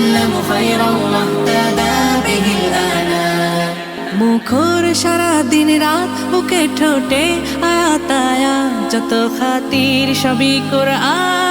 يتعلم خيرا واهتدى به الآنام মুখর সারা দিন রাত বুকে ঠোঁটে আয়াত আয়াত যত খাতির সবই কোরআন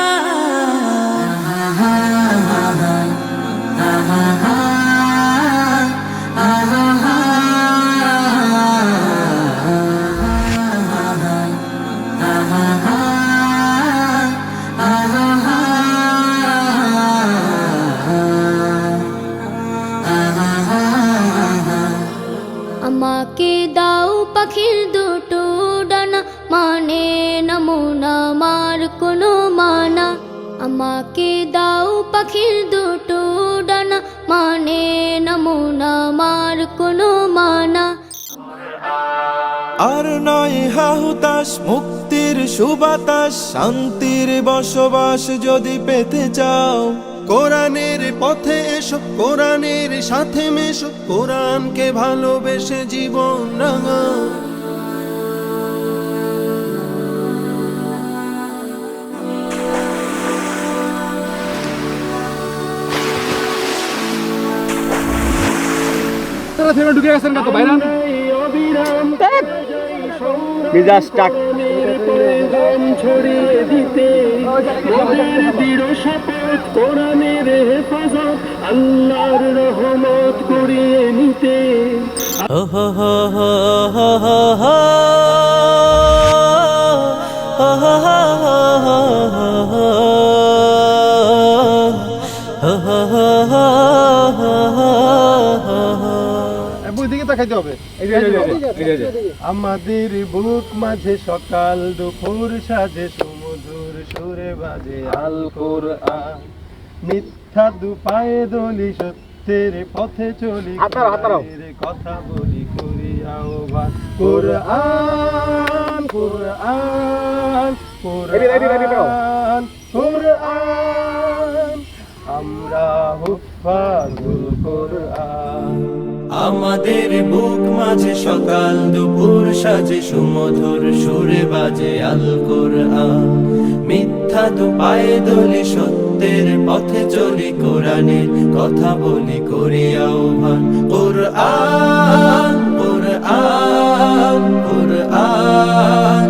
আমাকে দাও পাখির দুটো ডানা মানে নমুনা মার কোনো মানা আমাকে দাও পাখির দুটো ডানা মানে নমুনা মার কোনো মানা আর নয় হাহুতাস মুক্তির সুবাতাস শান্তির বসবাস যদি পেতে চাও কোরআনের পথে এসো কোরআনের সাথে মেশো কোরআনকে ভালোবেসে জীবন রাঙাও ঢুকে গেছেন না তো ভাইরা মিজাজ টাক ছড়িয়ে দিতে মোদের দৃঢ় শপথ কোরআনের হেফাজত আল্লাহর রহমত করিয়ে নিতে আমাদের বুক মাঝে সকাল দুপুর সাজে সুমধুর সুরে বাজে আল কোরআন মিথ্যা দুপায়ে দলি সত্যের পথে চলি কথা বলি করি আহ্বান কোরআন কোরআন কোরআন কোরআন আমরা হুফাজুল কোরআন আমাদের বুক মাঝে সকাল দুপুর সাজে সুমধুর সুরে বাজে আল কোরআন মিথ্যা দুপায়ে দলি সত্যের পথে চলি কোরআনের কথা বলি করি আহ্বান কোরআন কোরআন কোরআন